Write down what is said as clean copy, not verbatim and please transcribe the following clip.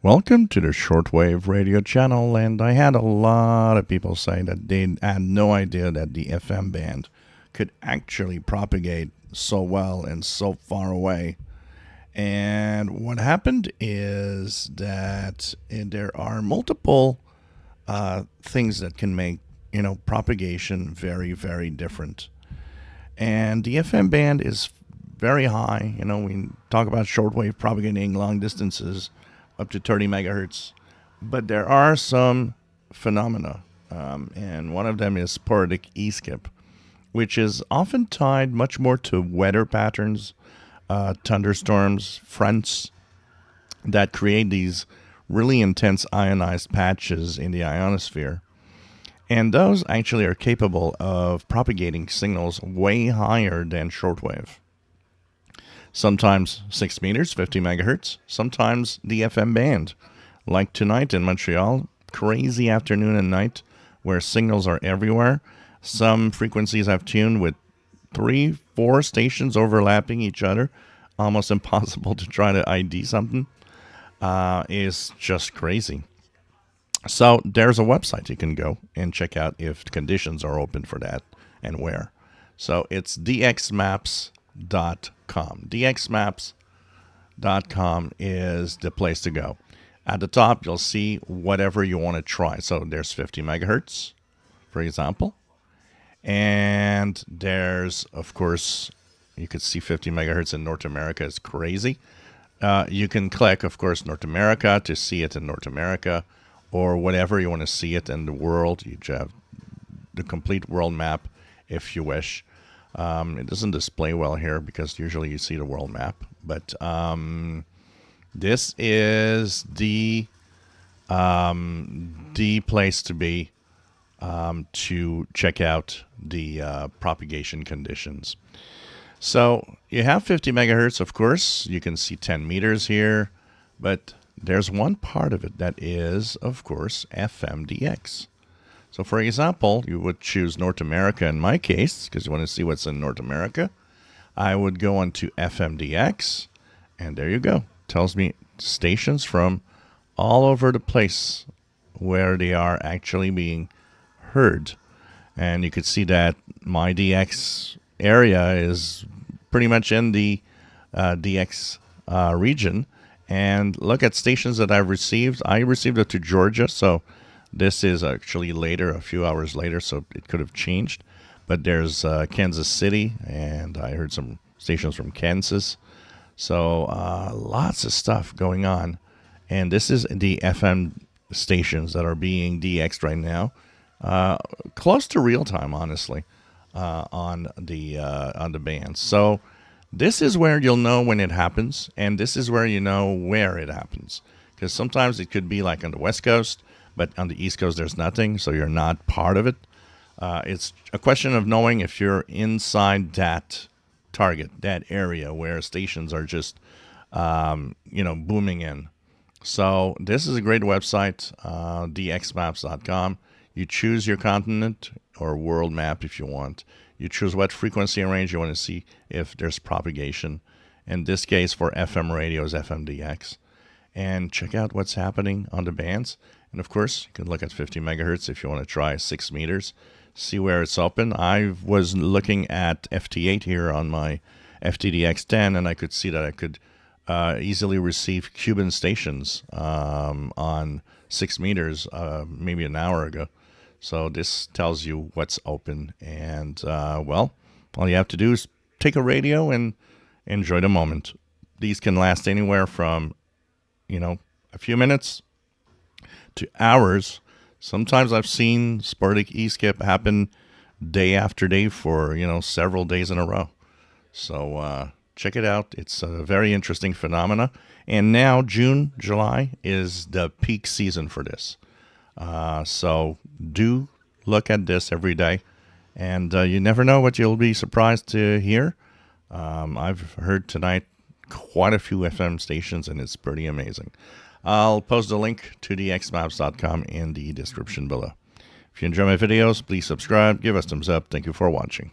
Welcome to the Shortwave Radio channel, and I had a lot of people say that they had no idea that the FM band could actually propagate so well and so far away. And what happened is that there are multiple things that can make propagation very, very different. And the FM band is very high. We talk about shortwave propagating long distances up to 30 megahertz. But there are some phenomena, and one of them is sporadic E-skip, which is often tied much more to weather patterns, thunderstorms, fronts that create these really intense ionized patches in the ionosphere. And those actually are capable of propagating signals way higher than shortwave. Sometimes 6 meters, 50 megahertz, sometimes the FM band. Like tonight in Montreal, crazy afternoon and night where signals are everywhere. Some frequencies have tuned with 3, 4 stations overlapping each other. Almost impossible to try to ID something. Is just crazy. So there's a website you can go and check out if conditions are open for that and where. So it's dxmaps.com. dxmaps.com is the place to go. At the top, you'll see whatever you want to try. So there's 50 megahertz, for example. And there's, of course, you could see 50 megahertz in North America is crazy. You can click, of course, North America to see it in North America, or whatever you want to see it in the world. You have the complete world map if you wish. It doesn't display well here because usually you see the world map. But this is the place to be to check out the propagation conditions. So you have 50 megahertz, of course. You can see 10 meters here. But there's one part of it that is, of course, FMDX. So, for example, you would choose North America in my case, because you want to see what's in North America. I would go on to FMDX, and there you go. Tells me stations from all over the place where they are actually being heard. And you could see that my DX area is pretty much in the DX region. And look at stations that I've received. I received it to Georgia, so this is actually later, a few hours later, so it could have changed. But there's Kansas City, and I heard some stations from Kansas. So lots of stuff going on. And this is the FM stations that are being DX'd right now. Close to real time, honestly, on the band. So this is where you'll know when it happens, and this is where you know where it happens. Because sometimes it could be like on the West Coast, but on the East Coast there's nothing, so you're not part of it. It's a question of knowing if you're inside that target, that area where stations are just, booming in. So this is a great website, dxmaps.com. You choose your continent or world map if you want. You choose what frequency and range you want to see if there's propagation. In this case, for FM radio is FMDX. And check out what's happening on the bands. And of course, you can look at 50 megahertz if you want to try 6 meters. See where it's open. I was looking at FT8 here on my FTDX10, and I could see that I could easily receive Cuban stations on 6 meters maybe an hour ago. So this tells you what's open. And, all you have to do is take a radio and enjoy the moment. These can last anywhere from, a few minutes to hours. Sometimes I've seen sporadic E-skip happen day after day for, several days in a row. So check it out. It's a very interesting phenomena. And now June, July is the peak season for this. So do look at this every day. And you never know what you'll be surprised to hear. I've heard tonight quite a few FM stations, and it's pretty amazing. I'll post a link to dxmaps.com in the description below. If you enjoy my videos, please subscribe, give us thumbs up. Thank you for watching.